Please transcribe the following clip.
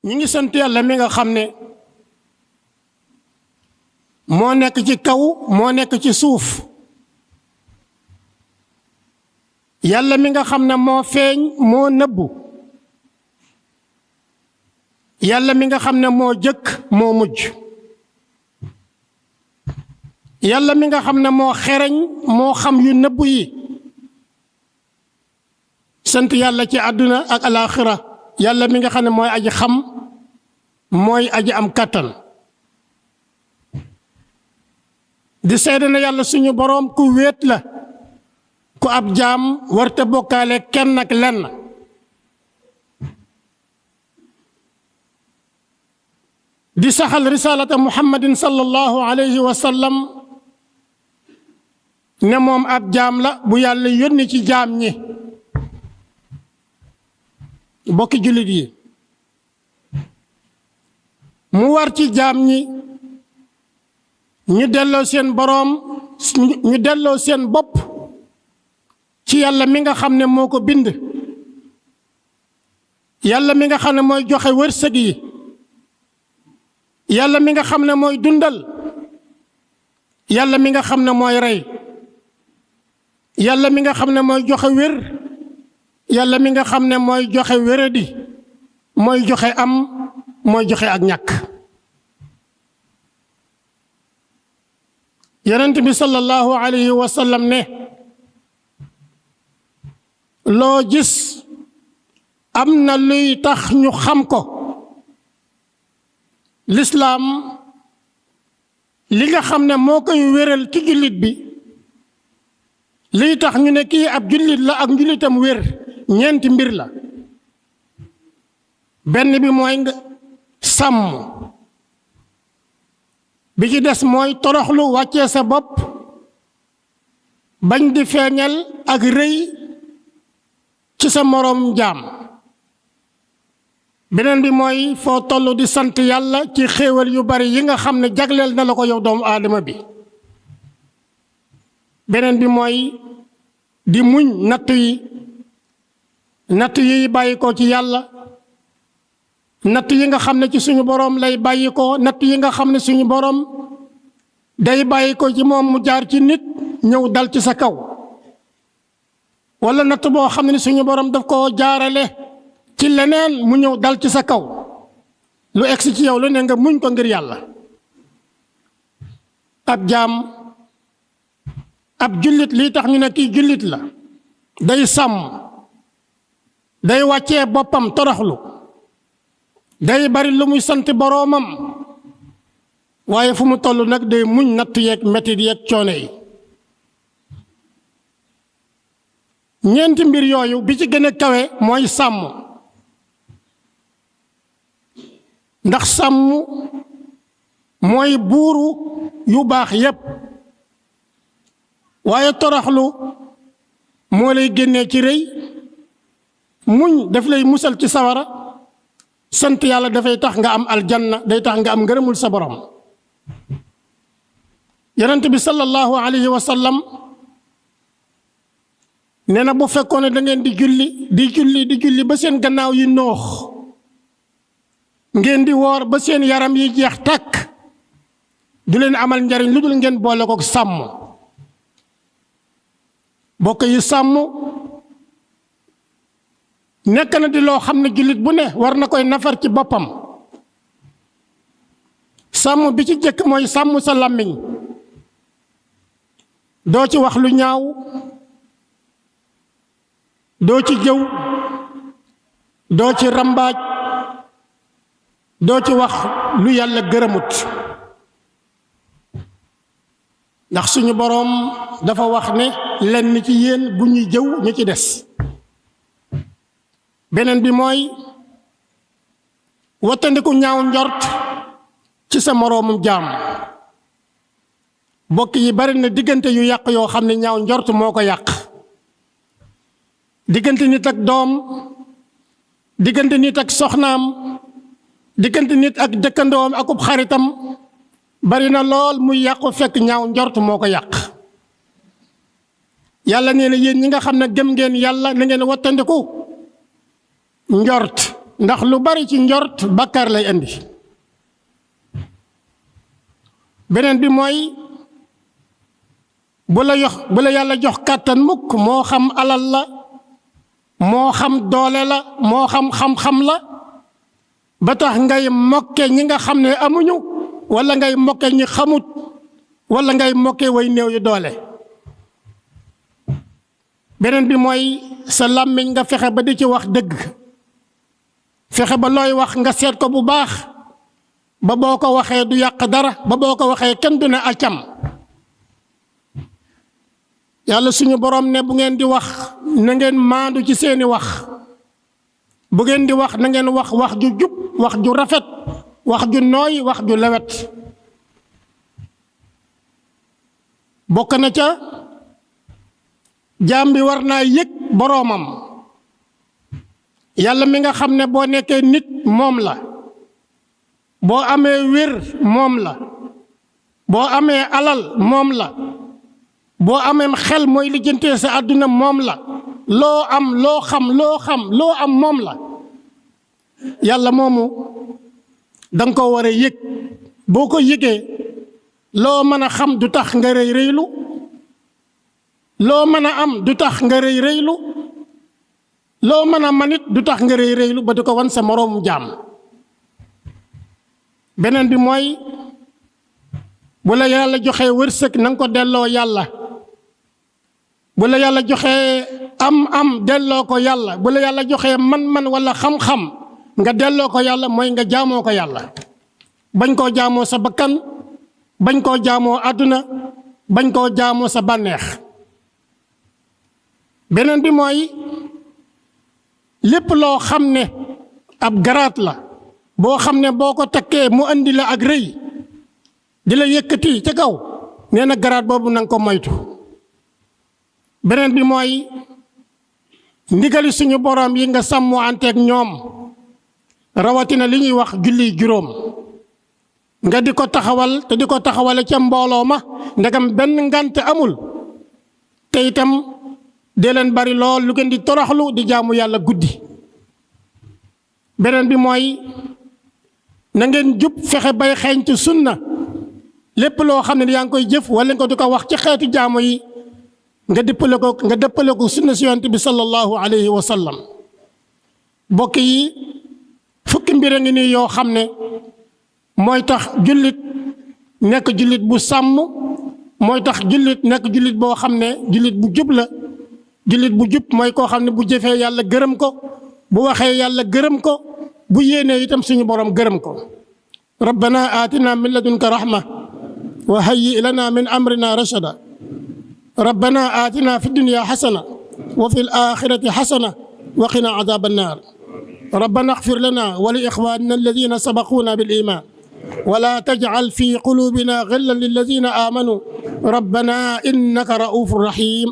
ñi ngi sant yàlla mi nga xam ne moo nekk ci kaw moo nekk ci suuf yàlla mi nga xam ne moo feeñ moo nëbbu yàlla mi nga xam ne moo jëkk moo mujj yàlla mi nga xam ne moo xereñ moo xam yu nëbbu yi sant yàlla ci àdduna ak alaaxira yàlla mi nga xam ne mooy aji xam mooy aji am kàttan di seede na yàlla suñu boroom ku wéet la ku ab jaam warta bokkaale kenn ak lenn di saxal risalata muhammadin sallallahu alayhi wa sallam ne moom ab jaam la bu yàlla yónni ci jaam ñi bokki jullit yi mu war ci jaam ñi ñu delloo seen boroom ñu delloo seen bopp ci yàlla mi nga xam ne moo ko bind yàlla mi nga xam ne mooy joxe wërsëg yi yàlla mi nga xam ne mooy dundal yàlla mi nga xam ne mooy rey yàlla mi nga xam ne mooy joxe wér yàlla mi nga xam ne mooy joxe wéradi mooy joxe am mooy joxe ak ñàkk yonent bi sallallahu alayhi wa sallam ne loo gis am na luy tax ñu xam ko lislaam li nga xam ne moo koy wéral ci jullit bi liy tax ñu ne kii ab jullit la ak njullitam wér ñeenti mbir la benn bi mooy nga sàmm bi ci des mooy toroxlu wàccee sa bopp bañ di feeñal ak rëy ci sa moroom jaam beneen bi mooy foo toll di sant yàlla ci xéewal yu bari yi nga xam ne jagleel na la ko yow doomu aadama bi beneen bi mooy di muñ natt yi bàyyi ko ci yàlla natt yi nga xam ne ci suñu boroom lay bàyyi ko natt yi nga xam ne suñu boroom day bàyyi ko ci moom mu jaar ci nit ñëw dal ci sa kaw walla natt boo xam ne suñu boroom daf ko jaarale ci leneen mu ñëw dal ci sa kaw lu egsi ci yow lu ne nga muñ ko ngir yàlla ab jaam ab jullit lii tax ñu ne kii jullit la day sàmm day wàccee boppam toroxlu day bari lu muy sant boroomam waaye fu mu toll nag day muñ natt yeeg metit yeeg coono yi ñeenti mbir yooyu bi ci gën a kawe mooy sàmm ndax sàmm mooy buuru yu baax yépp waaye toroxlu moo lay génnee ci rëy muñ daf lay musal ci sawara sant yàlla dafay tax nga am aljanna day tax nga am ngërëmul sa borom yonent bi sallallahu alayhi wa sallam nee na bu fekkoon ne da ngeen di julli ba seen gannaaw yi noox ngeen di woor ba seen yaram yi jeex tàkk du leen amal njariñ lu dul ngeen boole ko sàmm bokk yi sàmm nekk na di loo xam ne jullit bu ne war na koy nafar ci boppam sàmm bi ci jëkk mooy sàmm sa làmmiñ doo ci wax lu ñaaw doo ci jëw doo ci rambaaj doo ci wax lu yàlla gërëmut ndax suñu boroom dafa wax ne lenn ci yéen bu ñuy jëw ñu ci des beneen bi mooy wattandiku ñaaw njort ci sa moroomum jaam bokk yi bari na diggante yu yàq yoo xam ne ñaaw njort moo ko yàq diggante nit ak doom diggante nit ak soxnaam diggante nit ak dëkkandoom akub xaritam bari na lool muy yàqu fekk ñaaw njort moo ko yàq yàlla nee na yéen ñi nga xam ne gëm ngeen yàlla na ngeen wattandiku njort ndax lu bari ci njort bàkkaar lay andi. beneen bi mooy bu la yàlla jox kàttan mukk moo xam alal la moo xam doole la moo xam xam-xam la ba tax ngay mokke ñi nga xam ne amuñu wala ngay mokke ñi xamut wala ngay mokke way néew yu doole. beneen bi mooy sa làmmiñ nga fexe ba di ci wax dëgg, fexe ba looy wax nga seet ko bu baax ba boo ko waxee du yàq dara, ba boo ko waxee kenn du ne acam. yàlla suñu borom ne bu ngeen di wax na ngeen maandu ci seeni wax, bu ngeen di wax na ngeen wax wax ju jub, wax ju rafet, wax ju nooy, wax ju lewet. bokk na ca jaam bi war naa yëg boroomam, yàlla mi nga xam ne boo nekkee nit moom la, boo amee wér moom la, boo amee alal moom la, boo amee xel mooy lijjantee sa àdduna moom la, loo am loo xam loo am moom la. yàlla moomu danga ko war a yëg. boo ko yëgee loo mën a xam du tax nga rëy rëylu, loo mën a am du tax nga rëy rëylu, loo mën a manit du tax nga rëy rëylu ba di ko wan sa moroomu jaam. beneen bi mooy bu la yàlla joxee wërsëg na nga ko delloo yàlla, bu la yàlla joxee am delloo ko yàlla, bu la yàlla joxee man wala xam-xam nga delloo ko yàlla, mooy nga jaamoo ko yàlla, bañ koo jaamoo sa bakkan, bañ koo jaamoo àdduna, bañ koo jaamoo sa bànneex. beneen bi mooy lépp loo xam ne ab garaat la boo xam ne boo ko takkee mu andi la ak rëy di la yëkkati ca kaw, nee na garaat boobu na nga ko moytu. beneen bi mooy ndigali suñu borom yi nga sàmmoo anteeg ñoom, rawatina li ñuy wax julli juróom, nga di ko taxawal te di ko taxawale ca mbooloo ma ndegam benn ngant amul. te itam dee leen bari lool lu ngeen di toroxlu di jaamu yàlla guddi. beneen bi mooy na ngeen jub fexe bay xeeñtu sunna, lépp loo xam ne yaa ngi koy jëf wala nga di ko wax ci xeetu jaamu yi nga dëppale ko sunna si yonent bi sallallahu alayhi wa sallam. bokk yi fukki mbir a ngi nii yoo xam ne mooy tax jullit nekk jullit bu sàmm, mooy tax jullit nekk jullit boo xam ne jullit bu jub la. jullit bu jub mooy koo xam ne bu jëfee yàlla gërëm ko, bu waxee yàlla gërëm ko, bu yéenee itam suñu borom gërëm ko. rabbana aatina min ladunka rahma wa hayyi lana min amrina rashada. rabbana aatina fi dunya xasana wa fi l-aaxirati xasana wa qina adaaba annaar. rabbana axfir lana wa li ixwaanina alladina sabaquuna bil iimaan wa laa tajcal fi quluubina gillan lilladina aamanuu rabbana innaka ra'uufun rahiim.